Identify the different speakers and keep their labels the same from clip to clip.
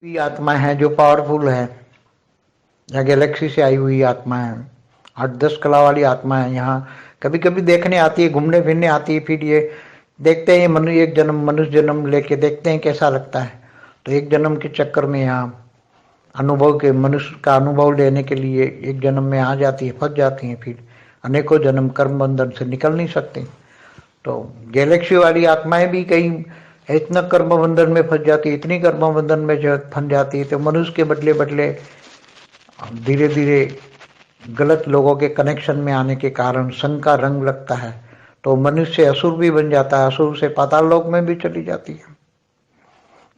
Speaker 1: भी आत्मा है जो पावरफुल है, या गैलेक्सी से आई हुई आत्मा है, 8-10 कला वाली आत्मा है। यहाँ कभी कभी देखने आती है, घूमने फिरने आती है, फिर ये देखते हैं मनुष्य एक जन्म, मनुष्य जन्म लेके देखते हैं कैसा लगता है। तो एक जन्म के चक्कर में यहाँ अनुभव के, मनुष्य का अनुभव लेने के लिए एक जन्म में आ जाती है, फंस जाती है, फिर अनेकों जन्म कर्म बंधन से निकल नहीं सकती। तो गैलेक्सी वाली आत्माएं भी कहीं इतना कर्म बंधन में फंस जाती है, इतनी कर्म बंधन में जो फंस जाती है, तो मनुष्य के बदले बदले धीरे धीरे गलत लोगों के कनेक्शन में आने के कारण संग का रंग लगता है, तो मनुष्य असुर भी बन जाता है, असुर से पाताल लोक में भी चली जाती है।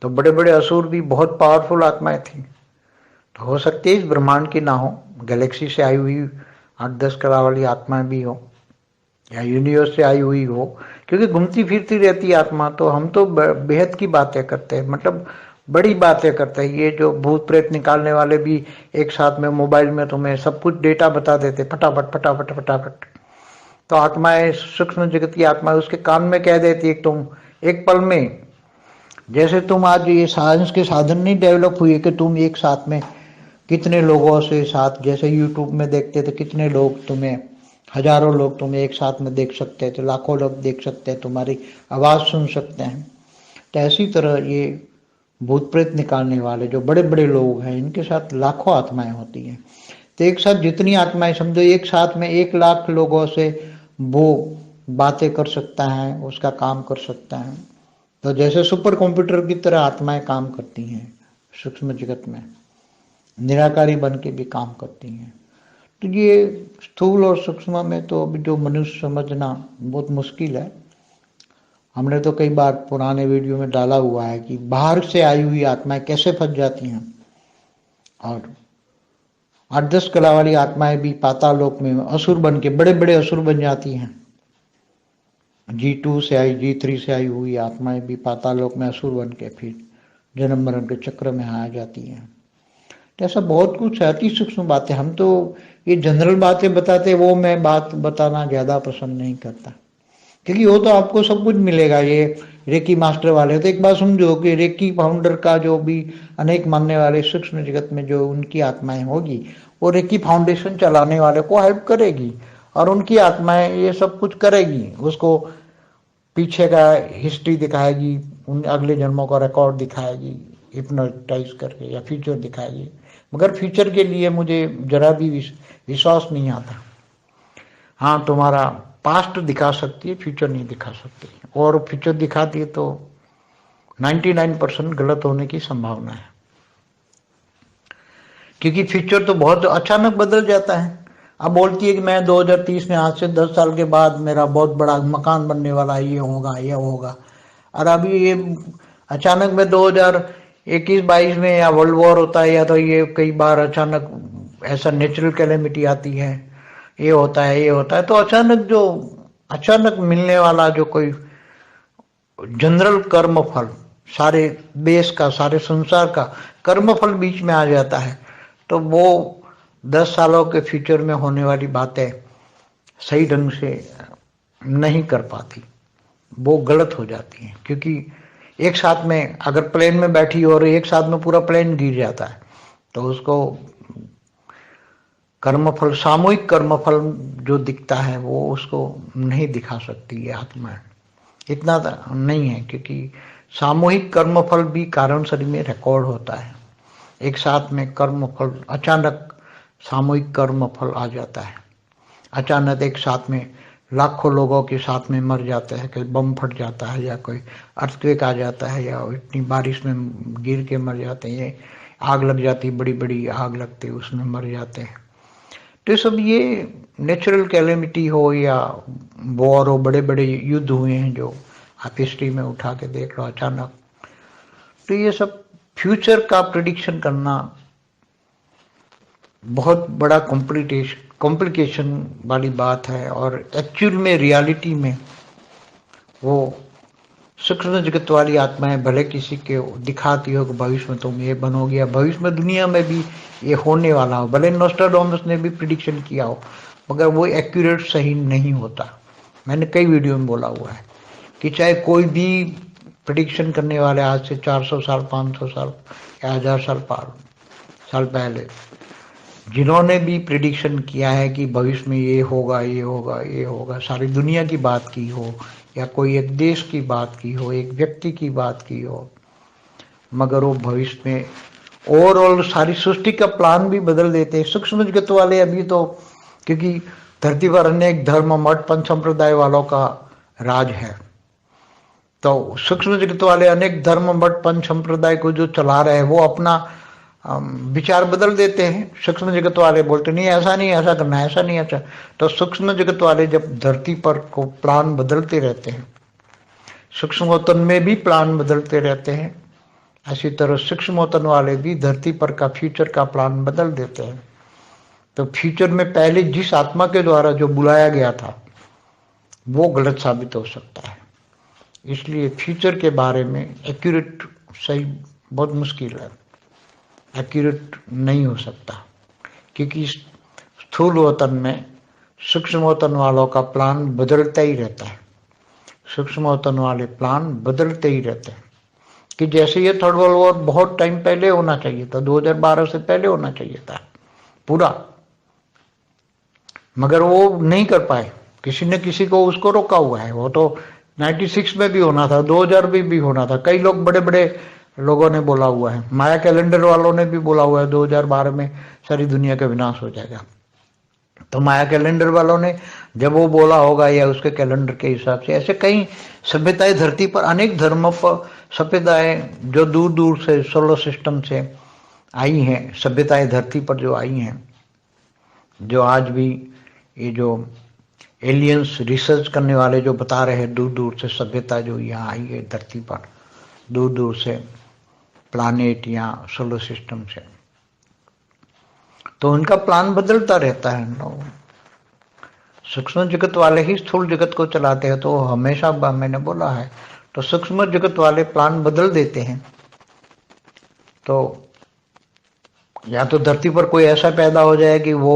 Speaker 1: तो बड़े बड़े असुर भी बहुत पावरफुल आत्माएं थी। तो हो सकती है इस ब्रह्मांड की ना हो, गैलेक्सी से आई हुई 8-10 कला वाली आत्माएं भी हो, या यूनिवर्स से आई हुई हो, क्योंकि घूमती फिरती रहती है आत्मा। तो हम तो बेहद की बातें करते हैं, मतलब बड़ी बातें करते हैं। ये जो भूत प्रेत निकालने वाले भी एक साथ में मोबाइल में तुम्हें सब कुछ डेटा बता देते फटाफट फटाफट फटाफट। तो आत्माएं, सूक्ष्म जगत की आत्मा उसके कान में कह देती है तुम एक पल में, जैसे तुम आज ये साइंस के साधन नहीं डेवलप हुए कि तुम एक साथ में कितने लोगों से साथ, जैसे यूट्यूब में देखते थे कितने लोग तुम्हें, हजारों लोग तुम्हें एक साथ में देख सकते थे, लाखों लोग देख सकते हैं, तुम्हारी आवाज सुन सकते हैं। तो ऐसी तरह ये भूत प्रेत निकालने वाले जो बड़े बड़े लोग हैं, इनके साथ लाखों आत्माएं होती हैं। तो एक साथ जितनी आत्माएं, समझो एक साथ में 1 लाख लोगों से वो बातें कर सकता है, उसका काम कर सकता है। तो जैसे सुपर कंप्यूटर की तरह आत्माएं काम करती हैं सूक्ष्म जगत में, निराकारी बन के भी काम करती हैं। तो ये स्थूल और सूक्ष्म में तो अभी जो मनुष्य समझना बहुत मुश्किल है। हमने तो कई बार पुराने वीडियो में डाला हुआ है कि बाहर से आई हुई आत्माएं कैसे फंस जाती हैं, और 8-10 कला वाली आत्माएं भी पाताल लोक में असुर बन के बड़े बड़े असुर बन जाती हैं। G2 से आई, G3 से आई हुई आत्माएं भी पाताल लोक में असुर बन के फिर जन्म मरण के चक्र में आ जाती हैं। तो ऐसा बहुत कुछ है, अति सूक्ष्म बातें। हम तो ये जनरल बातें बताते, वो मैं बात बताना ज्यादा पसंद नहीं करता, क्योंकि वो तो आपको सब कुछ मिलेगा। ये रेकी मास्टर वाले तो एक बात समझो कि रेकी फाउंडर का जो भी अनेक मानने वाले सूक्ष्म जगत में जो उनकी आत्माएं होगी, वो रेकी फाउंडेशन चलाने वाले को हेल्प करेगी, और उनकी आत्माएं ये सब कुछ करेगी, उसको पीछे का हिस्ट्री दिखाएगी, उन अगले जन्मों का रिकॉर्ड दिखाएगी हिप्नोटाइज करके, या फ्यूचर दिखाएगी। मगर फ्यूचर के लिए मुझे जरा भी विश्वास नहीं आता। हाँ, तुम्हारा पास्ट दिखा सकती है, फ्यूचर नहीं दिखा सकती, और फ्यूचर दिखाती है तो 99% गलत होने की संभावना है, क्योंकि फ्यूचर तो बहुत अचानक बदल जाता है। अब बोलती है कि मैं 2030 में, आज से 10 साल के बाद मेरा बहुत बड़ा मकान बनने वाला है, ये होगा ये होगा। और अभी ये अचानक में 2021-22 में या वर्ल्ड वॉर होता है, या तो ये कई बार अचानक ऐसा नेचुरल कैलेमिटी आती है, ये होता है ये होता है। तो अचानक मिलने वाला जो कोई जनरल कर्म फल, सारे देश का, सारे संसार का कर्म फल बीच में आ जाता है, तो वो 10 सालों के फ्यूचर में होने वाली बातें सही ढंग से नहीं कर पाती, वो गलत हो जाती हैं। क्योंकि एक साथ में अगर प्लेन में बैठी और एक साथ में पूरा प्लेन गिर जाता है, तो उसको कर्मफल, सामूहिक कर्मफल जो दिखता है वो उसको नहीं दिखा सकती है आत्मा। इतना नहीं है, क्योंकि सामूहिक कर्मफल भी कारण शरीर में रिकॉर्ड होता है। एक साथ में कर्मफल, अचानक सामूहिक कर्मफल आ जाता है, अचानक एक साथ में लाखों लोगों के साथ में मर जाते हैं, कोई बम फट जाता है, या कोई अर्थक्वेक आ जाता है, या इतनी बारिश में गिर के मर जाते हैं, आग लग जाती, बड़ी बड़ी आग लगती है, उसमें मर जाते हैं। तो सब ये नेचुरल कैलेमिटी हो या वॉर हो, बड़े बड़े युद्ध हुए हैं जो आप हिस्ट्री में उठा के देख लो अचानक। तो ये सब फ्यूचर का प्रिडिक्शन करना बहुत बड़ा कॉम्प्लिकेशन वाली बात है, और एक्चुअल में रियलिटी में वो सूक्ष्म जगत वाली आत्माएं भले किसी के दिखाती हो कि भविष्य में तुम ये बनोगे, या भविष्य में दुनिया में भी ये होने वाला हो, भले नोस्ट्राडामस ने भी प्रिडिक्शन किया हो, मगर वो एक्यूरेट सही नहीं होता। मैंने कई वीडियो में बोला हुआ है कि चाहे कोई भी प्रिडिक्शन करने वाले आज से 400 साल, 500 साल या 1000 साल पहले जिन्होंने भी प्रिडिक्शन किया है कि भविष्य में ये होगा, ये होगा, ये होगा, सारी दुनिया की बात की हो या कोई एक देश की बात की हो, एक व्यक्ति की बात की हो, मगर वो भविष्य में ओवरऑल सारी सृष्टि का प्लान भी बदल देते हैं। सूक्ष्म जगत वाले अभी तो, क्योंकि धरती पर अनेक धर्म, मठ, पंच संप्रदाय वालों का राज है, तो सूक्ष्म जगत वाले अनेक धर्म, मठ, पंच संप्रदाय को जो चला रहे हैं वो अपना विचार बदल देते हैं। सूक्ष्म जगत वाले बोलते नहीं, ऐसा नहीं, ऐसा करना, ऐसा नहीं, ऐसा। तो सूक्ष्म जगत वाले जब धरती पर को प्लान बदलते रहते हैं, सूक्ष्मोतन में भी प्लान बदलते रहते हैं, इसी तरह सूक्ष्मोतन वाले भी धरती पर का फ्यूचर का प्लान बदल देते हैं। तो फ्यूचर में पहले जिस आत्मा के द्वारा जो बुलाया गया था वो गलत साबित हो सकता है। इसलिए फ्यूचर के बारे में एक्यूरेट सही बहुत मुश्किल है, एक्यूरेट नहीं हो सकता, क्योंकि स्थूल वतन में सूक्ष्म वतन वालों का प्लान बदलता ही रहता है। सूक्ष्म वतन वाले प्लान बदलते ही रहते हैं कि जैसे ये थर्ड वर्ल्ड वॉर बहुत टाइम पहले होना चाहिए था, 2012 से पहले होना चाहिए था पूरा, मगर वो नहीं कर पाए, किसी ने किसी को उसको रोका हुआ है। वो तो 96 में भी होना था, 2000 में भी होना था, कई लोग बड़े बड़े लोगों ने बोला हुआ है, माया कैलेंडर वालों ने भी बोला हुआ है 2012 में सारी दुनिया का विनाश हो जाएगा। तो माया कैलेंडर वालों ने जब वो बोला होगा या उसके कैलेंडर के हिसाब से, ऐसे कई सभ्यताएं धरती पर, अनेक धर्मों पर सभ्यताएं जो दूर दूर से सोलर सिस्टम से आई हैं, सभ्यताएं धरती पर जो आई हैं, जो आज भी ये जो एलियंस रिसर्च करने वाले जो बता रहे हैं दूर दूर से सभ्यता जो यहाँ आई है धरती पर, दूर दूर से प्लानेट या सोलर सिस्टम से, तो उनका प्लान बदलता रहता है। सूक्ष्म जगत वाले ही स्थूल जगत को चलाते हैं, तो हमेशा मैंने बोला है, तो सूक्ष्म जगत वाले प्लान बदल देते हैं। तो या तो धरती पर कोई ऐसा पैदा हो जाए कि वो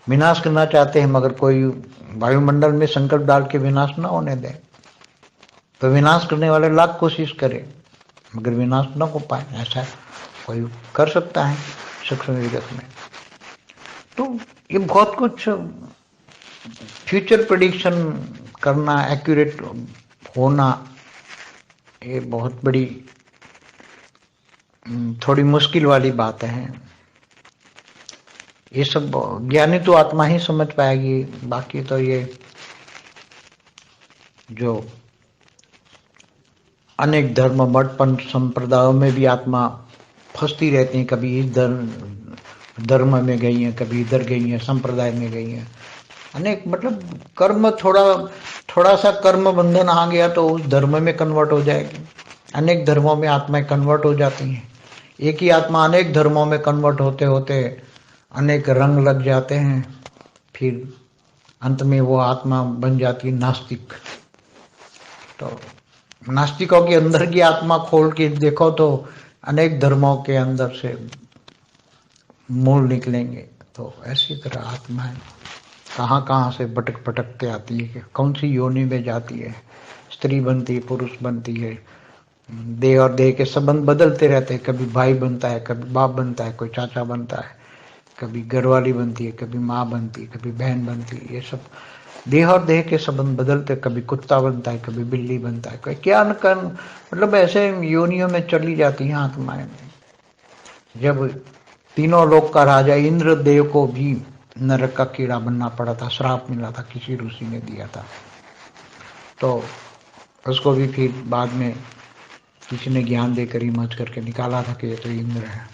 Speaker 1: विनाश करना चाहते हैं, मगर कोई वायुमंडल में संकल्प डाल के विनाश ना होने दे, तो विनाश करने वाले लाख कोशिश करे मगर विनाश न हो पाए, ऐसा कोई कर सकता है सूक्ष्म जगत में। तो ये बहुत कुछ फ्यूचर प्रेडिक्शन करना, एक्यूरेट होना, ये बहुत बड़ी थोड़ी मुश्किल वाली बात है। ये सब ज्ञानी तो आत्मा ही समझ पाएगी, बाकी तो ये जो अनेक धर्म, मठ, पंथ संप्रदायों में भी आत्मा फंसती रहती है, कभी इस धर्म में गई है, कभी इधर गई है, संप्रदाय में गई है, अनेक, मतलब कर्म, थोड़ा सा कर्म बंधन आ गया तो उस धर्म में कन्वर्ट हो जाएगी। अनेक धर्मों में आत्माएं कन्वर्ट हो जाती हैं, एक ही आत्मा अनेक धर्मों में कन्वर्ट होते होते अनेक रंग लग जाते हैं, फिर अंत में वो आत्मा बन जाती है नास्तिक। तो नास्तिकों के अंदर की आत्मा खोल के देखो तो अनेक धर्मों के अंदर से मूल निकलेंगे। तो ऐसी तरह आत्माएं कहाँ कहाँ से भटक भटक के आती है, कौन सी योनि में जाती है, स्त्री बनती है, पुरुष बनती है, देह और देह के संबंध बदलते रहते हैं, कभी भाई बनता है, कभी बाप बनता है, कोई चाचा बनता है, कभी घरवाली बनती है, कभी माँ बनती है, कभी बहन बनती है, ये सब देह और देह के संबंध बदलते, कभी कुत्ता बनता है, कभी बिल्ली बनता है, कोई क्या न कर, मतलब ऐसे योनियों में चली जाती हैं आत्माएं। जब तीनों लोक का राजा इंद्रदेव को भी नरक का कीड़ा बनना पड़ा था, श्राप मिला था, किसी ऋषि ने दिया था, तो उसको भी फिर बाद में किसी ने ज्ञान देकर ही मच करके निकाला था कि ये तो इंद्र है।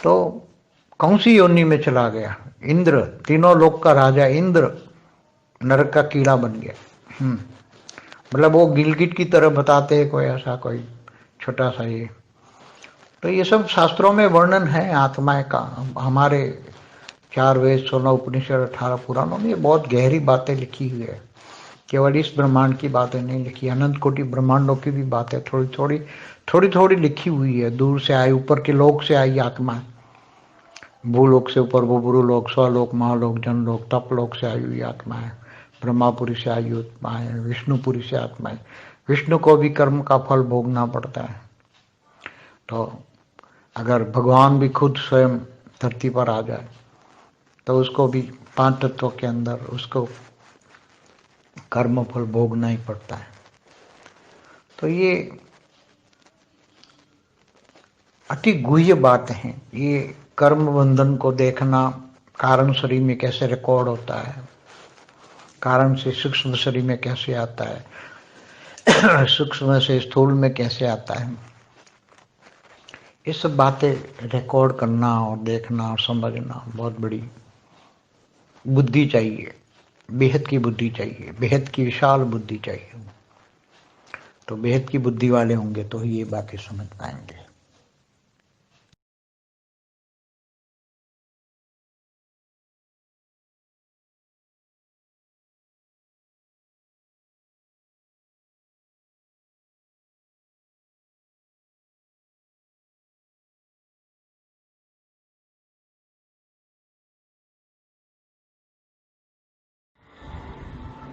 Speaker 1: तो कौन सी योनि में चला गया इंद्र, तीनों लोक का राजा इंद्र नरक का कीड़ा बन गया। मतलब वो गिलगिट की तरह बताते हैं, कोई ऐसा कोई छोटा सा ये। तो ये सब शास्त्रों में वर्णन है आत्माएं का, हमारे 4 वेद, 16 उपनिषद, 18 पुराणों में ये बहुत गहरी बातें लिखी हुई है। केवल इस ब्रह्मांड की बातें नहीं लिखी, अनंत कोटि ब्रह्मांडों की भी बातें थोड़ी थोड़ी लिखी हुई है। दूर से आई, ऊपर के लोक से आई आत्मा, भूलोक से ऊपर वो बुरुलोक, स्वलोक, महालोक, जनलोक, तपलोक से आई हुई आत्मा है, ब्रह्मापुरी से आई आत्मा है, विष्णुपुरी से आत्मा है, विष्णु को भी कर्म का फल भोगना पड़ता है। तो अगर भगवान भी खुद स्वयं धरती पर आ जाए तो उसको भी 5 तत्वों के अंदर उसको कर्म फल भोगना ही पड़ता है। तो ये अति गुह्य बात है। ये कर्म बंधन को देखना, कारण शरीर में कैसे रिकॉर्ड होता है, कारण से सूक्ष्म शरीर में कैसे आता है, सूक्ष्म से स्थूल में कैसे आता है, ये सब बातें रिकॉर्ड करना और देखना और समझना बहुत बड़ी बुद्धि चाहिए, बेहद की बुद्धि चाहिए, बेहद की विशाल बुद्धि चाहिए। तो बेहद की बुद्धि वाले होंगे तो ही ये बातें समझ पाएंगे।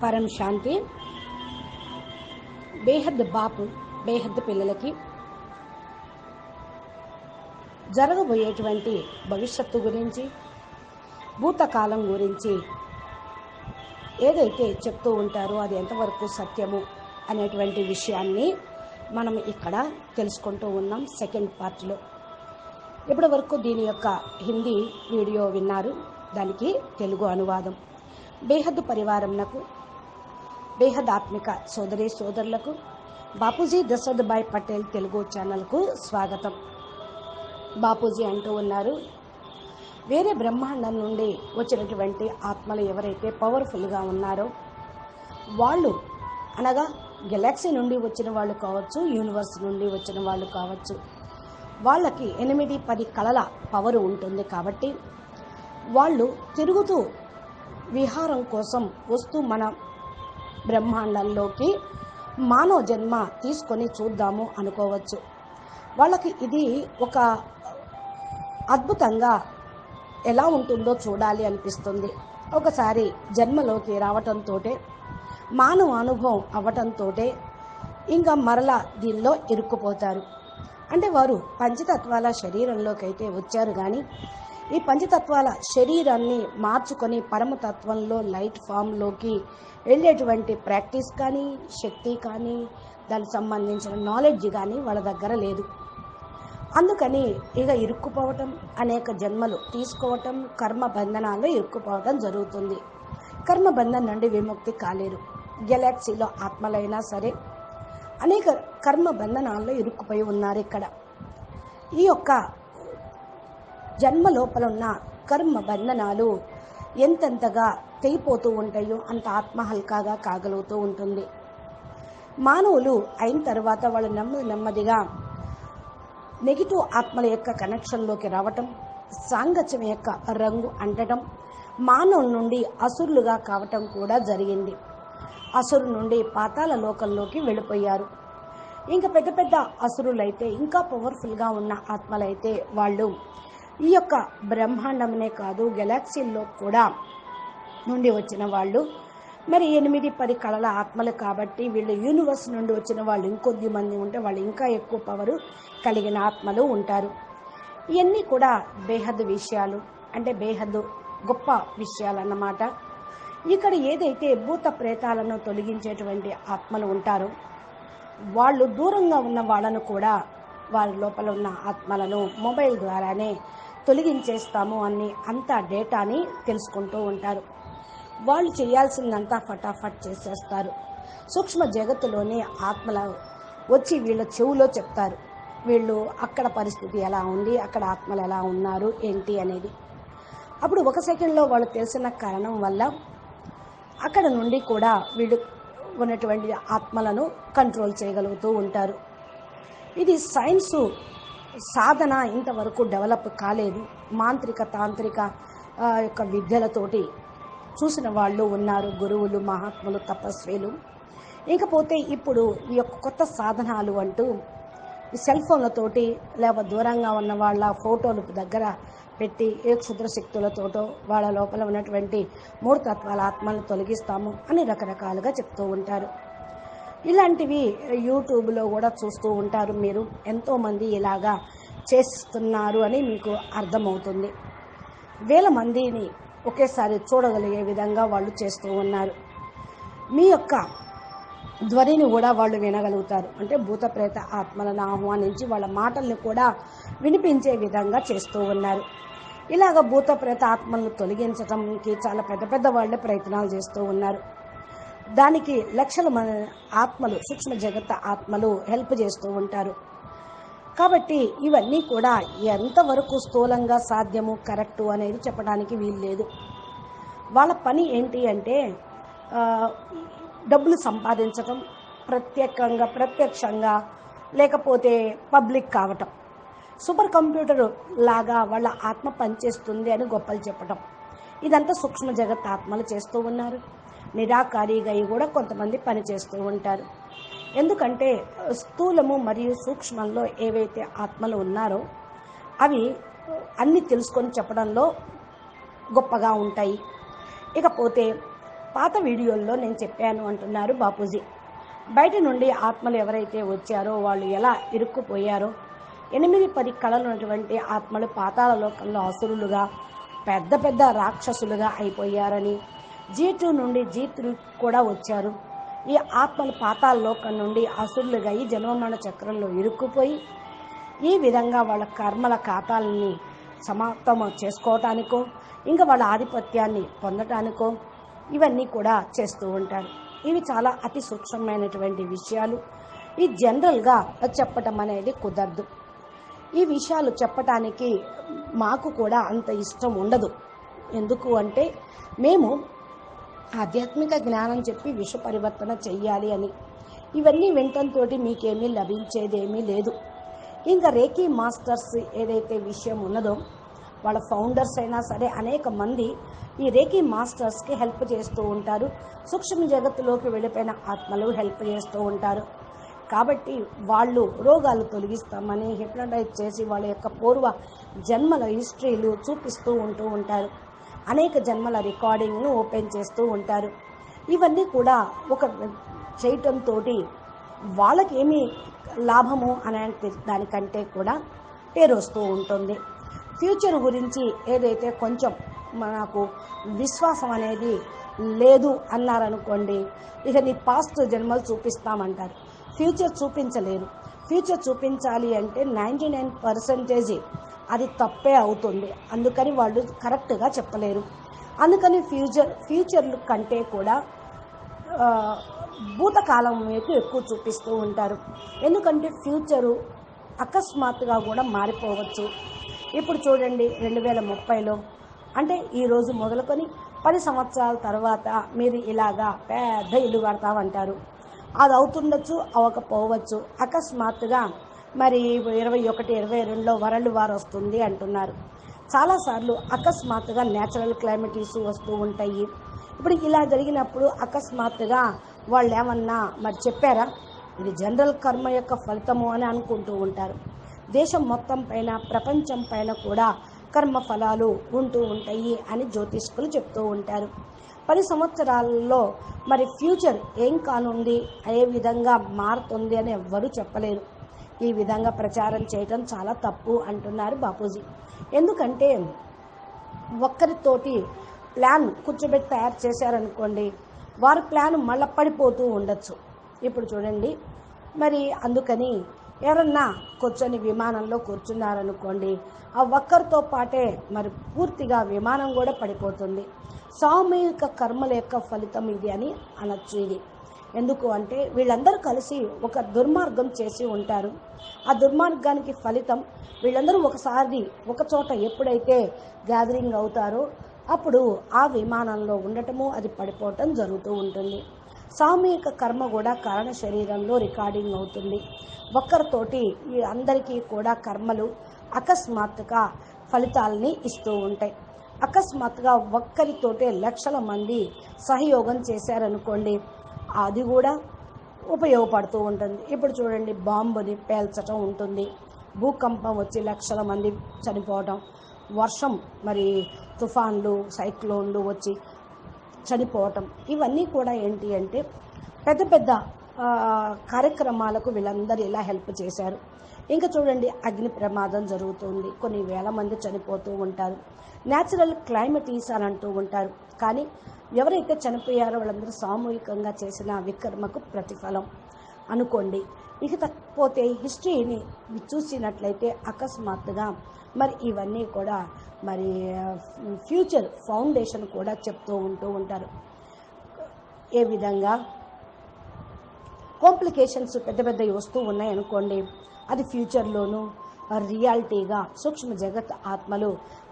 Speaker 2: పరం శాంతి. బేహద్ బాపు బేహద్ పిల్లలకి జరగబోయేటువంటి భవిష్యత్తు గురించి, భూతకాలం గురించి ఏదైతే చెప్తూ ఉంటారో అది ఎంతవరకు సత్యము అనేటువంటి విషయాన్ని మనం ఇక్కడ తెలుసుకుంటూ ఉన్నాం సెకండ్ పార్ట్లో. ఇప్పటి వరకు దీని యొక్క హిందీ వీడియో విన్నారు, దానికి తెలుగు అనువాదం. బేహద్ పరివారంనకు, బేహద్ ఆత్మిక సోదరి సోదరులకు బాపూజీ దశరథభాయ్ పటేల్ తెలుగు ఛానల్కు స్వాగతం. బాపూజీ అంటూ ఉన్నారు, వేరే బ్రహ్మాండం నుండి వచ్చినటువంటి ఆత్మలు ఎవరైతే పవర్ఫుల్గా ఉన్నారో వాళ్ళు, అనగా గెలాక్సీ నుండి వచ్చిన వాళ్ళు కావచ్చు, యూనివర్స్ నుండి వచ్చిన వాళ్ళు కావచ్చు, వాళ్ళకి 8-10 కళల పవర్ ఉంటుంది. కాబట్టి వాళ్ళు తిరుగుతూ విహారం కోసం వస్తూ మన బ్రహ్మాండంలోకి మానవ జన్మ తీసుకొని చూద్దాము అనుకోవచ్చు. వాళ్ళకి ఇది ఒక అద్భుతంగా ఎలా ఉంటుందో చూడాలి అనిపిస్తుంది. ఒకసారి జన్మలోకి రావటంతో, మానవ అనుభవం అవ్వటంతో ఇంకా మరలా దీనిలో ఇరుక్కుపోతారు. అంటే వారు పంచతత్వాల శరీరంలోకి అయితే వచ్చారు, కానీ ఈ పంచతత్వాల శరీరాన్ని మార్చుకొని పరమతత్వంలో లైట్ ఫామ్లోకి వెళ్ళేటువంటి ప్రాక్టీస్ కానీ, శక్తి కానీ, దానికి సంబంధించిన నాలెడ్జ్ కానీ వాళ్ళ దగ్గర లేదు. అందుకని ఇక ఇరుక్కుపోవటం, అనేక జన్మలు తీసుకోవటం, కర్మ బంధనాల్లో ఇరుక్కుపోవటం జరుగుతుంది. కర్మ బంధం నుండి విముక్తి కాలేరు. గెలాక్సీలో ఆత్మలైనా సరే అనేక కర్మ బంధనాల్లో ఇరుక్కుపోయి ఉన్నారు. ఇక్కడ ఈ యొక్క జన్మ లోపల ఉన్న కర్మ బంధనాలు ఎంతెంతగా తెగిపోతూ ఉంటాయో అంత ఆత్మ హల్కాగా కాగలుగుతూ ఉంటుంది. మానవులు అయిన తర్వాత వాళ్ళు నెమ్మదిగా నెగిటివ్ ఆత్మల యొక్క కనెక్షన్లోకి రావటం, సాంగత్యం యొక్క రంగు అంటటం, మానవుల నుండి అసురులుగా కావటం కూడా జరిగింది. అసురు నుండి పాతాళ లోకంలోకి వెళ్ళిపోయారు. ఇంకా పెద్ద పెద్ద అసురులైతే, ఇంకా పవర్ఫుల్గా ఉన్న ఆత్మలైతే వాళ్ళు ఈ యొక్క బ్రహ్మాండమనే కాదు గెలాక్సీల్లో కూడా నుండి వచ్చిన వాళ్ళు. మరి 8-10 కళల ఆత్మలు కాబట్టి వీళ్ళు యూనివర్స్ నుండి వచ్చిన వాళ్ళు ఇంకొద్ది మంది ఉంటే వాళ్ళు ఇంకా ఎక్కువ పవరు కలిగిన ఆత్మలు ఉంటారు. ఇవన్నీ కూడా బేహద్ విషయాలు, అంటే బేహద్ గొప్ప విషయాలు అన్నమాట. ఇక్కడ ఏదైతే భూత ప్రేతాలను తొలగించేటువంటి ఆత్మలు ఉంటారో వాళ్ళు దూరంగా ఉన్న వాళ్ళను కూడా, వారి లోపల ఉన్న ఆత్మలను మొబైల్ ద్వారానే తొలగించేస్తాము అని అంత డేటాని తెలుసుకుంటూ ఉంటారు. వాళ్ళు చేయాల్సిందంతా ఫటాఫట్ చేసేస్తారు. సూక్ష్మ జగత్తులోనే ఆత్మల వచ్చి వీళ్ళ చెవులో చెప్తారు, వీళ్ళు అక్కడ పరిస్థితి ఎలా ఉంది, అక్కడ ఆత్మలు ఎలా ఉన్నారు ఏంటి అనేది. అప్పుడు 1 సెకండ్లో వాళ్ళు తెలిసిన కారణం వల్ల అక్కడ నుండి కూడా వీళ్ళు ఉన్నటువంటి ఆత్మలను కంట్రోల్ చేయగలుగుతూ ఉంటారు. ఇది సైన్సు సాధన ఇంతవరకు డెవలప్ కాలేదు. మాంత్రిక తాంత్రిక యొక్క విద్యలతోటి చూసిన వాళ్ళు ఉన్నారు, గురువులు, మహాత్ములు, తపస్విలు. ఇకపోతే ఇప్పుడు ఈ యొక్క కొత్త సాధనాలు అంటూ ఈ సెల్ ఫోన్లతోటి లేకపోతే దూరంగా ఉన్న వాళ్ళ ఫోటోలు దగ్గర పెట్టి ఏ క్షుద్ర శక్తులతోటో వాళ్ళ లోపల ఉన్నటువంటి 3 తత్వాల ఆత్మలను తొలగిస్తాము అని రకరకాలుగా చెప్తూ ఉంటారు. ఇలాంటివి యూట్యూబ్లో కూడా చూస్తూ ఉంటారు మీరు. ఎంతోమంది ఇలాగా చేస్తున్నారు అని మీకు అర్థమవుతుంది. వేల మందిని ఒకేసారి చూడగలిగే విధంగా వాళ్ళు చేస్తూ ఉన్నారు. మీ యొక్క ధ్వనిని కూడా వాళ్ళు వినగలుగుతారు. అంటే భూత ప్రేత ఆత్మలను ఆహ్వానించి వాళ్ళ మాటల్ని కూడా వినిపించే విధంగా చేస్తూ ఉన్నారు. ఇలాగ భూత ప్రేత ఆత్మలను తొలగించడానికి చాలా పెద్ద పెద్ద వాళ్ళే ప్రయత్నాలు చేస్తూ ఉన్నారు. దానికి లక్షల మంది ఆత్మలు, సూక్ష్మ జగత్ ఆత్మలు హెల్ప్ చేస్తూ ఉంటారు. కాబట్టి ఇవన్నీ కూడా ఎంతవరకు స్థూలంగా సాధ్యము, కరెక్టు అనేది చెప్పడానికి వీలు లేదు. వాళ్ళ పని ఏంటి అంటే డబ్బులు సంపాదించటం, ప్రత్యక్షంగా లేకపోతే పబ్లిక్ కావటం, సూపర్ కంప్యూటర్ లాగా వాళ్ళ ఆత్మ పనిచేస్తుంది అని గొప్పలు చెప్పటం, ఇదంతా సూక్ష్మ జగత్ ఆత్మలు చేస్తూ ఉన్నారు. నిరాకారిగా కూడా కొంతమంది పని చేస్తూ ఉంటారు. ఎందుకంటే స్థూలము మరియు సూక్ష్మంలో ఏవైతే ఆత్మలు ఉన్నారో అవి అన్నీ తెలుసుకొని చెప్పడంలో గొప్పగా ఉంటాయి. ఇకపోతే పాత వీడియోల్లో నేను చెప్పాను అంటున్నారు బాపూజీ. బయట నుండి ఆత్మలు ఎవరైతే వచ్చారో వాళ్ళు ఎలా ఇరుక్కుపోయారో, 8-10 కళలు ఉన్నటువంటి ఆత్మలు పాతాళ లోకంలో అసురులుగా, పెద్ద పెద్ద రాక్షసులుగా అయిపోయారని, G2 నుండి G3 కూడా వచ్చారు. ఈ ఆత్మలు పాతాళ లోకం నుండి అసురులుగా ఈ జన్మమరణ చక్రంలో ఇరుక్కుపోయి ఈ విధంగా వాళ్ళ కర్మల ఖాతాలని సమాప్తం చేసుకోవటానికో, ఇంకా వాళ్ళ ఆధిపత్యాన్ని పొందటానికో ఇవన్నీ కూడా చేస్తూ ఉంటారు. ఇవి చాలా అతి సూక్ష్మమైనటువంటి విషయాలు. ఈ జనరల్గా చెప్పటం అనేది కుదరదు. ఈ విషయాలు చెప్పటానికి మాకు కూడా అంత ఇష్టం ఉండదు. ఎందుకు అంటే మేము ఆధ్యాత్మిక జ్ఞానం చెప్పి విష పరివర్తన చెయ్యాలి అని. ఇవన్నీ వినటంతో మీకేమీ లభించేదేమీ లేదు. ఇంకా రేకీ మాస్టర్స్ ఏదైతే విషయం ఉన్నదో, వాళ్ళ ఫౌండర్స్ అయినా సరే అనేక మంది ఈ రేకీ మాస్టర్స్కి హెల్ప్ చేస్తూ ఉంటారు. సూక్ష్మ జగత్తులోకి వెళ్ళిపోయిన ఆత్మలు హెల్ప్ చేస్తూ ఉంటారు. కాబట్టి వాళ్ళు రోగాలు తొలగిస్తామని హిప్నటైజ్ చేసి వాళ్ళ యొక్క పూర్వ జన్మల హిస్టరీలు చూపిస్తూ ఉంటూ ఉంటారు. అనేక జన్మల రికార్డింగ్ను ఓపెన్ చేస్తూ ఉంటారు. ఇవన్నీ కూడా ఒక చేయటంతో వాళ్ళకి ఏమి లాభము అనే దానికంటే కూడా పేరు వస్తూ ఉంటుంది. ఫ్యూచర్ గురించి ఏదైతే కొంచెం మనకు విశ్వాసం అనేది లేదు అన్నారనుకోండి, ఇక నీ పాస్ట్ జన్మలు చూపిస్తామంటారు. ఫ్యూచర్ చూపించలేరు. ఫ్యూచర్ చూపించాలి అంటే 99% అది తప్పే అవుతుంది. అందుకని వాళ్ళు కరెక్ట్గా చెప్పలేరు. అందుకని ఫ్యూచర్లు కంటే కూడా భూతకాలం వైపు ఎక్కువ చూపిస్తూ ఉంటారు. ఎందుకంటే ఫ్యూచరు అకస్మాత్తుగా కూడా మారిపోవచ్చు. ఇప్పుడు చూడండి 2030లో అంటే ఈరోజు మొదలుకొని 10 సంవత్సరాల తర్వాత మీరు ఇలాగా పెద్ద ఇల్లు కడతామంటారు. అది అవుతుండొచ్చు, అవ్వకపోవచ్చు. అకస్మాత్తుగా మరి 21, 22లో వరల్డ్ వార్ వస్తుంది అంటున్నారు. చాలాసార్లు అకస్మాత్తుగా న్యాచురల్ క్లైమేటీస్ వస్తూ ఉంటాయి. ఇప్పుడు ఇలా జరిగినప్పుడు అకస్మాత్తుగా వాళ్ళు ఏమన్నా మరి చెప్పారా? ఇది జనరల్ కర్మ యొక్క ఫలితము అని అనుకుంటూ ఉంటారు. దేశం మొత్తం పైన, ప్రపంచం పైన కూడా కర్మ ఫలాలు ఉంటూ ఉంటాయి అని జ్యోతిష్కులు చెప్తూ ఉంటారు. 10 సంవత్సరాలలో మరి ఫ్యూచర్ ఏం కానుంది, ఏ విధంగా మారుతుంది అని ఎవ్వరూ చెప్పలేరు. ఈ విధంగా ప్రచారం చేయడం చాలా తప్పు అంటున్నారు బాపూజీ. ఎందుకంటే ఒక్కరితోటి ప్లాన్ కూర్చోబెట్టి తయారు చేశారనుకోండి, వారి ప్లాన్ మళ్ళీ పడిపోతూ ఉండొచ్చు. ఇప్పుడు చూడండి, మరి అందుకని ఎవరన్నా కూర్చొని విమానంలో కూర్చున్నారనుకోండి, ఆ ఒక్కరితో పాటే మరి పూర్తిగా విమానం కూడా పడిపోతుంది. సామూహిక కర్మల యొక్క ఫలితం ఇది అని అనొచ్చు. ఇది ఎందుకు అంటే వీళ్ళందరూ కలిసి ఒక దుర్మార్గం చేసి ఉంటారు. ఆ దుర్మార్గానికి ఫలితం వీళ్ళందరూ ఒకసారి ఒక చోట ఎప్పుడైతే గ్యాదరింగ్ అవుతారో అప్పుడు ఆ విమానంలో ఉండటము, అది పడిపోవటం జరుగుతూ ఉంటుంది. సామూహిక కర్మ కూడా కారణ శరీరంలో రికార్డింగ్ అవుతుంది. ఒక్కరితోటి ఈ అందరికీ కూడా కర్మలు అకస్మాత్తుగా ఫలితాలని ఇస్తూ ఉంటాయి. అకస్మాత్తుగా ఒక్కరితోటే లక్షల మంది సహయోగం చేశారనుకోండి, అది కూడా ఉపయోగపడుతూ ఉంటుంది. ఇప్పుడు చూడండి, బాంబుని పేల్చటం ఉంటుంది, భూకంపం వచ్చి లక్షల మంది చనిపోవటం, వర్షం మరి తుఫాన్లు, సైక్లోన్లు వచ్చి చనిపోవటం, ఇవన్నీ కూడా ఏంటి అంటే పెద్ద పెద్ద కార్యక్రమాలకు వీళ్ళందరూ ఇలా హెల్ప్ చేశారు. ఇంకా చూడండి, అగ్ని ప్రమాదం జరుగుతుంది, కొన్ని వేల మంది చనిపోతూ ఉంటారు. న్యాచురల్ క్లైమేటీస్ అని అంటూ ఉంటారు. కానీ ఎవరైతే చనిపోయారో వాళ్ళందరూ సామూహికంగా చేసిన వికర్మకు ప్రతిఫలం అనుకోండి. ఇక తప్పిపోతే హిస్టరీని చూసినట్లయితే అకస్మాత్తుగా మరి ఇవన్నీ కూడా మరి ఫ్యూచర్ ఫౌండేషన్ కూడా చెప్తూ ఉంటారు. ఏ విధంగా కాంప్లికేషన్స్ పెద్ద పెద్దవి వస్తూ ఉన్నాయి అనుకోండి, అది ఫ్యూచర్లోనూ రియాలిటీగా సూక్ష్మ జగత్ ఆత్మలు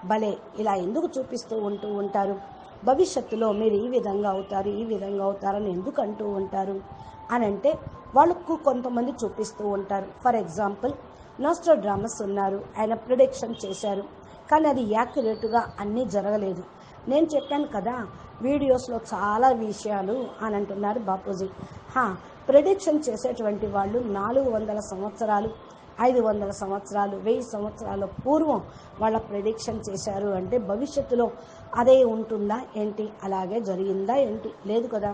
Speaker 2: భలే ఇలా ఎందుకు చూపిస్తూ ఉంటారు. భవిష్యత్తులో మీరు ఈ విధంగా అవుతారు, ఈ విధంగా అవుతారని ఎందుకు అంటూ ఉంటారు అని అంటే వాళ్ళకు కొంతమంది చూపిస్తూ ఉంటారు. ఫర్ ఎగ్జాంపుల్ నాస్ట్రాడామస్ ఉన్నారు, ఆయన ప్రిడిక్షన్ చేశారు. కానీ అది యాక్యురేట్గా అన్నీ జరగలేదు. నేను చెప్పాను కదా వీడియోస్లో చాలా విషయాలు అని అంటున్నారు బాపూజీ. ప్రిడిక్షన్ చేసేటువంటి వాళ్ళు 400 సంవత్సరాలు, 500 సంవత్సరాలు, 1000 సంవత్సరాల పూర్వం వాళ్ళ ప్రిడిక్షన్ చేశారు అంటే భవిష్యత్తులో అదే ఉంటుందా ఏంటి? అలాగే జరిగిందా ఏంటి? లేదు కదా.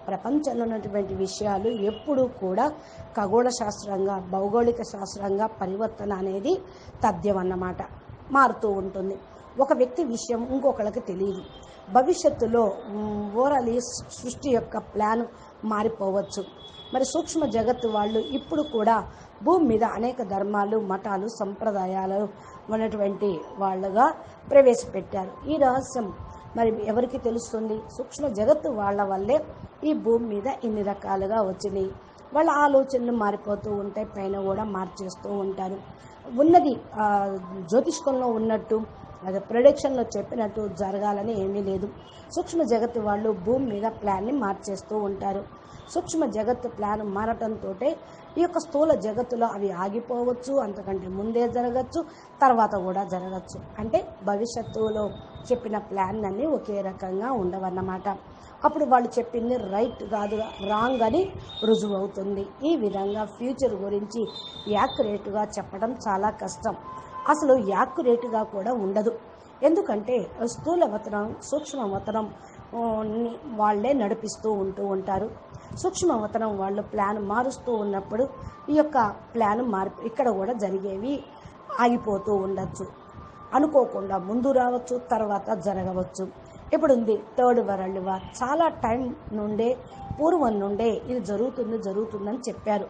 Speaker 2: ప్రపంచంలో ఉన్నటువంటి విషయాలు ఎప్పుడూ కూడా ఖగోళ శాస్త్రంగా, భౌగోళిక శాస్త్రంగా పరివర్తన అనేది తథ్యం అన్నమాట, మారుతూ ఉంటుంది. ఒక వ్యక్తి విషయం ఇంకొకళ్ళకి తెలియదు. భవిష్యత్తులో ఓవరాల్ సృష్టి యొక్క ప్లాన్ మారిపోవచ్చు. మరి సూక్ష్మ జగత్తు వాళ్ళు ఇప్పుడు కూడా భూమి మీద అనేక ధర్మాలు, మతాలు, సంప్రదాయాలు ఉన్నటువంటి వాళ్ళుగా ప్రవేశపెట్టారు. ఈ రహస్యం మరి ఎవరికి తెలుస్తుంది? సూక్ష్మ జగత్తు వాళ్ళ వల్లే ఈ భూమి మీద ఇన్ని రకాలుగా వచ్చినాయి. వాళ్ళ ఆలోచనలు మారిపోతూ ఉంటాయి, పైన కూడా మార్చేస్తూ ఉంటారు. ఉన్నది జ్యోతిష్కంలో ఉన్నట్టు, అది ప్రొడిక్షన్లో చెప్పినట్టు జరగాలని ఏమీ లేదు. సూక్ష్మ జగత్తు వాళ్ళు భూమి మీద ప్లాన్ని మార్చేస్తూ ఉంటారు. సూక్ష్మ జగత్తు ప్లాన్ మారటంతో ఈ యొక్క స్థూల జగత్తులో అవి ఆగిపోవచ్చు, అంతకంటే ముందే జరగచ్చు, తర్వాత కూడా జరగచ్చు. అంటే భవిష్యత్తులో చెప్పిన ప్లాన్ అన్నీ ఒకే రకంగా ఉండవన్నమాట. అప్పుడు వాళ్ళు చెప్పింది రైట్ కాదు, రాంగ్ అని రుజువు అవుతుంది. ఈ విధంగా ఫ్యూచర్ గురించి యాక్యురేట్గా చెప్పడం చాలా కష్టం. అసలు యాక్యురేట్గా కూడా ఉండదు. ఎందుకంటే స్థూలవతనం, సూక్ష్మవతనం వాళ్ళే నడిపిస్తూ ఉంటారు. సూక్ష్మవతనం వాళ్ళు ప్లాన్ మారుస్తూ ఉన్నప్పుడు ఈ యొక్క ప్లాన్ ఇక్కడ కూడా జరిగేవి ఆగిపోతూ ఉండొచ్చు. అనుకోకుండా ముందు రావచ్చు, తర్వాత జరగవచ్చు. ఇప్పుడు ఉంది థర్డ్ వరల్డ్ వార్. చాలా టైం నుండే, పూర్వం నుండే ఇది జరుగుతుందని చెప్పారు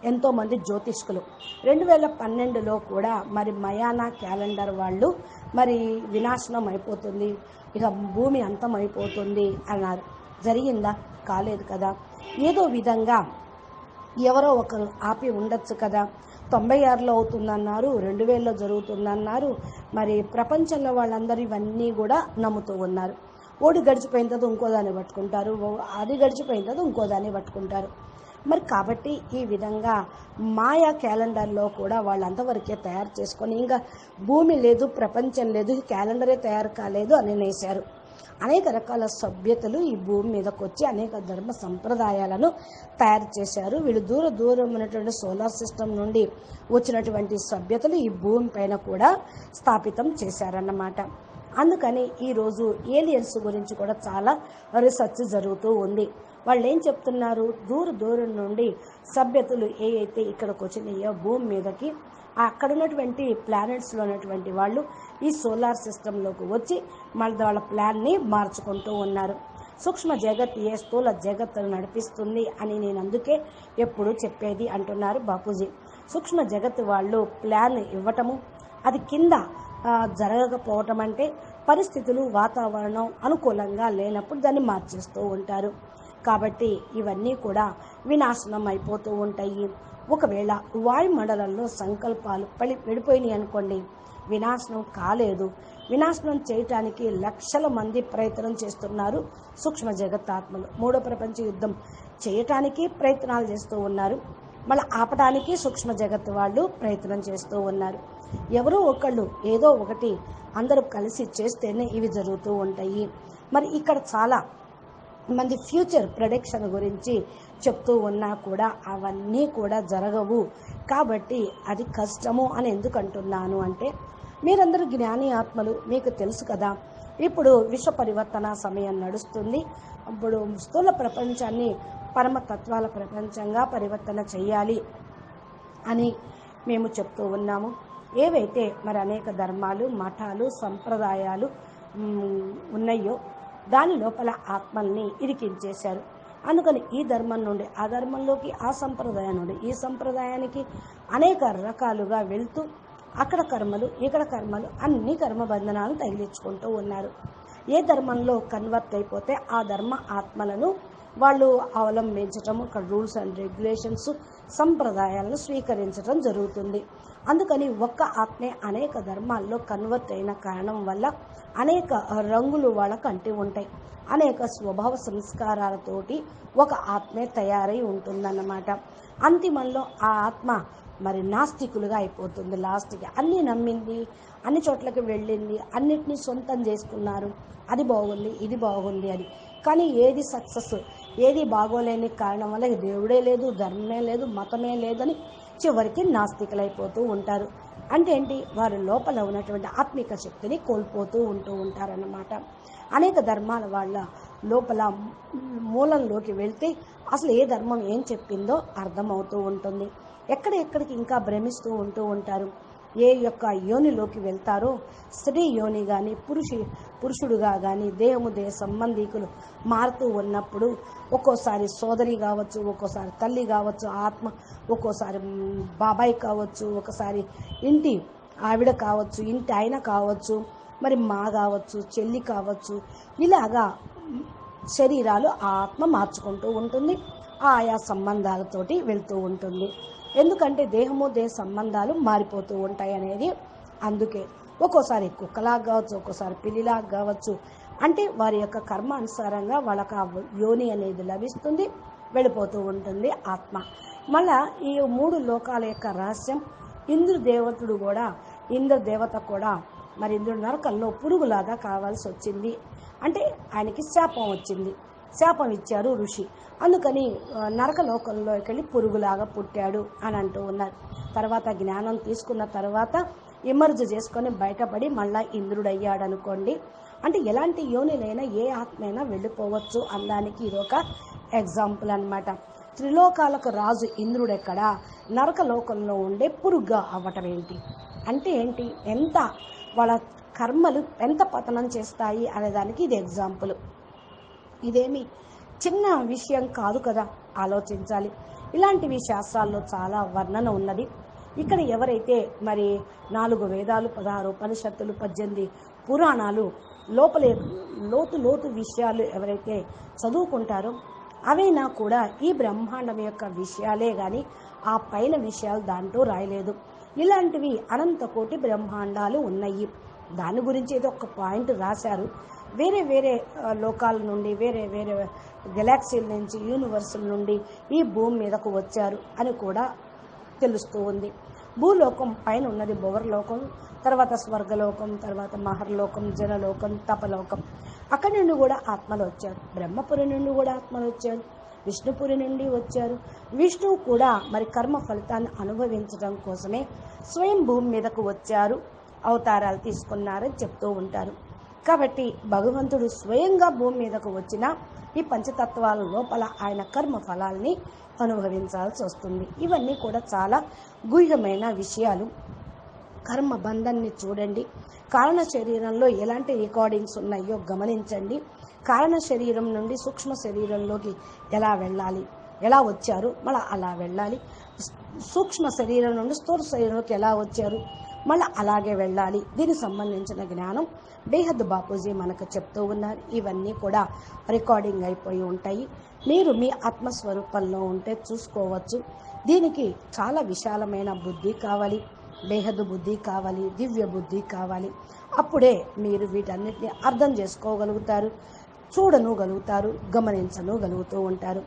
Speaker 2: ఎంతోమంది జ్యోతిష్కులు. 2012లో కూడా మరి మయానా క్యాలెండర్ వాళ్ళు మరి వినాశనం అయిపోతుంది, ఇక భూమి అంతం అయిపోతుంది అన్నారు. జరిగిందా? కాలేదు కదా. ఏదో విధంగా ఎవరో ఒకరు ఆపి ఉండొచ్చు కదా. 96లో అవుతుందన్నారు, 2000లో జరుగుతుందన్నారు. మరి ప్రపంచంలో వాళ్ళందరూ ఇవన్నీ కూడా నమ్ముతూ ఉన్నారు. ఓడి గడిచిపోయిన తర్వాత ఇంకో దాన్ని పట్టుకుంటారు, అది గడిచిపోయిన తర్వాత ఇంకో దాన్ని పట్టుకుంటారు. మరి కాబట్టి ఈ విధంగా మాయా క్యాలెండర్లో కూడా వాళ్ళు అంతవరకే తయారు చేసుకొని ఇంకా భూమి లేదు, ప్రపంచం లేదు, క్యాలెండరే తయారు కాలేదు అని అనేశారు. అనేక రకాల సభ్యతలు ఈ భూమి మీదకి వచ్చి అనేక ధర్మ సంప్రదాయాలను తయారు చేశారు. వీళ్ళు దూరం ఉన్నటువంటి సోలార్ సిస్టమ్ నుండి వచ్చినటువంటి సభ్యతలు ఈ భూమి పైన కూడా స్థాపితం చేశారన్నమాట. అందుకని ఈరోజు ఏలియన్స్ గురించి కూడా చాలా రీసెర్చ్ జరుగుతూ ఉంది. వాళ్ళు ఏం చెప్తున్నారు? దూరం నుండి సభ్యతలు ఏ అయితే ఇక్కడికి వచ్చినాయో భూమి మీదకి, అక్కడ ఉన్నటువంటి ప్లానెట్స్లో ఉన్నటువంటి వాళ్ళు ఈ సోలార్ సిస్టంలోకి వచ్చి మళ్ళీ వాళ్ళ ప్లాన్ని మార్చుకుంటూ ఉన్నారు. సూక్ష్మ జగత్ ఏ స్థూల జగత్తును నడిపిస్తుంది అని నేను అందుకే ఎప్పుడు చెప్పేది అంటున్నారు బాపూజీ. సూక్ష్మ జగత్ వాళ్ళు ప్లాన్ ఇవ్వటము, అది కింద జరగకపోవటం అంటే పరిస్థితులు, వాతావరణం అనుకూలంగా లేనప్పుడు దాన్ని మార్చేస్తూ ఉంటారు. కాబట్టి ఇవన్నీ కూడా వినాశనం అయిపోతూ ఉంటాయి. ఒకవేళ వాయుమండలంలో సంకల్పాలు పడిపోయినాయి అనుకోండి, వినాశనం కాలేదు. వినాశనం చేయటానికి లక్షల మంది ప్రయత్నం చేస్తున్నారు సూక్ష్మ జగత్తాత్మలు. మూడో ప్రపంచ యుద్ధం చేయటానికి ప్రయత్నాలు చేస్తూ ఉన్నారు, మళ్ళీ ఆపటానికి సూక్ష్మ జగత్తు వాళ్ళు ప్రయత్నం చేస్తూ ఉన్నారు. ఎవరో ఒకళ్ళు ఏదో ఒకటి అందరూ కలిసి చేస్తేనే ఇవి జరుగుతూ ఉంటాయి. మరి ఇక్కడ చాలా మంది ఫ్యూచర్ ప్రొడిక్షన్ గురించి చెప్తూ ఉన్నా కూడా అవన్నీ కూడా జరగవు. కాబట్టి అది కష్టము అని ఎందుకు అంటున్నాను అంటే, మీరందరూ జ్ఞాని ఆత్మలు, మీకు తెలుసు కదా ఇప్పుడు విశ్వ పరివర్తన సమయం నడుస్తుంది. ఇప్పుడు స్థూల ప్రపంచాన్ని పరమతత్వాల ప్రపంచంగా పరివర్తన చేయాలి అని మేము చెప్తూ ఉన్నాము. ఏవైతే మరి అనేక ధర్మాలు, మఠాలు, సంప్రదాయాలు ఉన్నాయో దాని లోపల ఆత్మల్ని ఇరికించేశారు. అందుకని ఈ ధర్మం నుండి ఆ ధర్మంలోకి, ఆ సంప్రదాయం నుండి ఈ సంప్రదాయానికి అనేక రకాలుగా వెళ్తూ అక్కడ కర్మలు, ఇక్కడ కర్మలు, అన్ని కర్మబంధనాలు తగిలించుకుంటూ ఉన్నారు. ఏ ధర్మంలో కన్వర్ట్ అయిపోతే ఆ ధర్మ ఆత్మలను వాళ్ళు అవలంబించటం, అక్కడ రూల్స్ అండ్ రెగ్యులేషన్స్, సంప్రదాయాలను స్వీకరించడం జరుగుతుంది. అందుకని ఒక్క ఆత్మే అనేక ధర్మాల్లో కన్వర్ట్ అయిన కారణం వల్ల అనేక రంగులు వాళ్ళకు అంటి ఉంటాయి. అనేక స్వభావ సంస్కారాలతోటి ఒక ఆత్మే తయారై ఉంటుందన్నమాట. అంతిమంలో ఆ ఆత్మ మరి నాస్తికులుగా అయిపోతుంది. లాస్ట్కి అన్నీ నమ్మింది, అన్ని చోట్లకి వెళ్ళింది, అన్నిటినీ సొంతం చేసుకున్నారు, అది బాగుంది, ఇది బాగుంది అని. కానీ ఏది సక్సెస్, ఏది బాగోలేని కారణం వల్ల దేవుడే లేదు, ధర్మమే లేదు, మతమే లేదని చివరికి నాస్తికులైపోతూ ఉంటారు. అంటే ఏంటి, వారి లోపల ఉన్నటువంటి ఆత్మిక శక్తిని కోల్పోతూ ఉంటారన్నమాట. అనేక ధర్మాల వాళ్ళ లోపల మూలంలోకి వెళ్తే అసలు ఏ ధర్మం ఏం చెప్పిందో అర్థమవుతూ ఉంటుంది. ఎక్కడికి ఇంకా భ్రమిస్తూ ఉంటారు. ఏ యొక్క యోనిలోకి వెళ్తారో, స్త్రీ యోని కానీ పురుషుడుగా కానీ దేహము దేహ సంబంధీకులు మారుతూ ఉన్నప్పుడు ఒక్కోసారి సోదరి కావచ్చు, ఒక్కోసారి తల్లి కావచ్చు, ఆత్మ ఒక్కోసారి బాబాయ్ కావచ్చు, ఒకసారి ఇంటి ఆవిడ కావచ్చు, ఇంటి ఆయన కావచ్చు, మరి మా కావచ్చు, చెల్లి కావచ్చు, ఇలాగా శరీరాలు ఆ ఆత్మ మార్చుకుంటూ ఉంటుంది, ఆయా సంబంధాలతోటి వెళ్తూ ఉంటుంది. ఎందుకంటే దేహము దేహ సంబంధాలు మారిపోతూ ఉంటాయి అనేది. అందుకే ఒక్కోసారి కుక్కలాగా కావచ్చు, ఒక్కోసారి పిల్లిలాగా కావచ్చు. అంటే వారి యొక్క కర్మ అనుసారంగా వాళ్ళకి ఆ యోని అనేది లభిస్తుంది, వెళ్ళిపోతూ ఉంటుంది ఆత్మ. మళ్ళా ఈ 3 లోకాల యొక్క రహస్యం ఇంద్రదేవత కూడా మరి ఇంద్రుడు నరకంలో పురుగులాగా కావాల్సి వచ్చింది. అంటే ఆయనకి శాపం వచ్చింది, శాపం ఇచ్చారు ఋషి. అందుకని నరకలోకంలోకి వెళ్ళి పురుగులాగా పుట్టాడు అని అంటూ ఉన్నారు. తర్వాత జ్ఞానం తీసుకున్న తర్వాత ఎమర్జ్ చేసుకొని బయటపడి మళ్ళా ఇంద్రుడయ్యాడు అనుకోండి. అంటే ఎలాంటి యోనిలైనా ఏ ఆత్మైనా వెళ్ళిపోవచ్చు అనడానికి ఇదొక ఎగ్జాంపుల్ అన్నమాట. త్రిలోకాలకు రాజు ఇంద్రుడెక్కడ, నరకలోకంలో ఉండే పురుగుగా అవ్వటం ఏంటి అంటే ఏంటి, ఎంత వాళ్ళ కర్మలు ఎంత పతనం చేస్తాయి అనేదానికి ఇది ఎగ్జాంపుల్. ఇదేమి చిన్న విషయం కాదు కదా, ఆలోచించాలి. ఇలాంటివి శాస్త్రాల్లో చాలా వర్ణన ఉన్నది. ఇక్కడ ఎవరైతే మరి 4 వేదాలు, 16 ఉపనిషత్తులు, 18 పురాణాలు లోపలే లోతు విషయాలు ఎవరైతే చదువుకుంటారో అవైనా కూడా ఈ బ్రహ్మాండం యొక్క విషయాలే కానీ ఆ పైన విషయాలు దాంట్లో రాయలేదు. ఇలాంటివి అనంత కోటి బ్రహ్మాండాలు ఉన్నాయి. దాని గురించి ఏదో ఒక పాయింట్ రాశారు. వేరే లోకాల నుండి, వేరే గెలాక్సీల నుంచి, యూనివర్సుల నుండి ఈ భూమి మీదకు వచ్చారు అని కూడా తెలుస్తూ ఉంది. భూలోకం పైన ఉన్నది భువర్లోకం, తర్వాత స్వర్గలోకం, తర్వాత మహర్లోకం, జనలోకం, తపలోకం. అక్కడి నుండి కూడా ఆత్మలు వచ్చారు. బ్రహ్మపురి నుండి కూడా ఆత్మలు వచ్చారు, విష్ణుపురి నుండి వచ్చారు. విష్ణువు కూడా మరి కర్మ ఫలితాన్ని అనుభవించడం కోసమే స్వయం భూమి మీదకు వచ్చారు, అవతారాలు తీసుకున్నారని చెప్తూ ఉంటారు. కాబట్టి భగవంతుడు స్వయంగా భూమి మీదకు వచ్చిన ఈ పంచతత్వాల లోపల ఆయన కర్మ ఫలాల్ని అనుభవించాల్సి వస్తుంది. ఇవన్నీ కూడా చాలా గుహ్యమైన విషయాలు. కర్మ బంధాన్ని చూడండి, కారణ శరీరంలో ఎలాంటి రికార్డింగ్స్ ఉన్నాయో గమనించండి. కారణ శరీరం నుండి సూక్ష్మ శరీరంలోకి ఎలా వెళ్ళాలి, ఎలా వచ్చారు మళ్ళీ అలా వెళ్ళాలి. సూక్ష్మ శరీరం నుండి స్థూల శరీరంలోకి ఎలా వచ్చారు మళ్ళీ అలాగే వెళ్ళాలి. దీనికి సంబంధించిన జ్ఞానం బేహద్ బాపూజీ మనకు చెప్తూ ఉన్నారు. ఇవన్నీ కూడా రికార్డింగ్ అయిపోయి ఉంటాయి. మీరు మీ ఆత్మస్వరూపంలో ఉంటే చూసుకోవచ్చు. దీనికి చాలా విశాలమైన బుద్ధి కావాలి, బేహద్ బుద్ధి కావాలి, దివ్య బుద్ధి కావాలి. అప్పుడే మీరు వీటన్నిటిని అర్థం చేసుకోగలుగుతారు, చూడనుగలుగుతారు, గమనించనుగలుగుతూ ఉంటారు.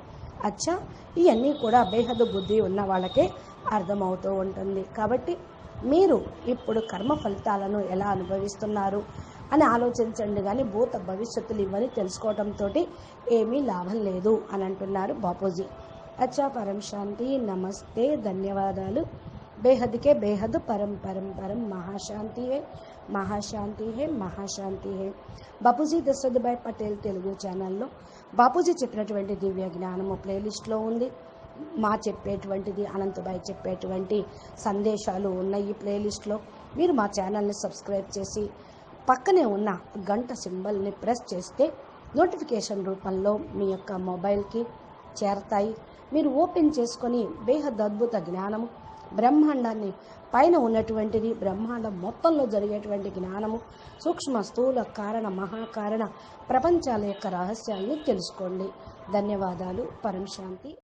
Speaker 2: అచ్చా, ఇవన్నీ కూడా బేహద్ బుద్ధి ఉన్న వాళ్ళకే అర్థమవుతూ ఉంటుంది. కాబట్టి మీరు ఇప్పుడు కర్మ ఫలితాలను ఎలా అనుభవిస్తున్నారు అని ఆలోచించండి, కానీ భూత భవిష్యత్తులు ఇవన్నీ తెలుసుకోవడంతో ఏమీ లాభం లేదు అని అంటున్నారు బాపూజీ. అచ్చా, పరం శాంతి, నమస్తే, ధన్యవాదాలు. बेहद के बेहद परम परम परम महाशांति है, महाशांति है, महाशांति है. బాపూజీ దశరథభాయ్ పటేల్ తెలుగు ఛానల్లో బాపూజీ చెప్పినటువంటి దివ్య జ్ఞానము ప్లేలిస్ట్లో ఉంది. మా చెప్పేటువంటిది అనంతభాయ్ చెప్పేటువంటి సందేశాలు ఉన్న ఈ ప్లేలిస్ట్లో మీరు మా ఛానల్ని సబ్స్క్రైబ్ చేసి పక్కనే ఉన్న గంట సింబల్ని ప్రెస్ చేస్తే నోటిఫికేషన్ రూపంలో మీ యొక్క మొబైల్కి చేరతాయి. మీరు ఓపెన్ చేసుకొని బేహద్ అద్భుత జ్ఞానము, బ్రహ్మాండాన్ని పైన ఉన్నటువంటిది బ్రహ్మాండం మొత్తంలో జరిగేటువంటి జ్ఞానము, సూక్ష్మ స్థూల కారణ మహాకారణ ప్రపంచాల యొక్క రహస్యాన్ని తెలుసుకోండి. ధన్యవాదాలు. పరం శాంతి.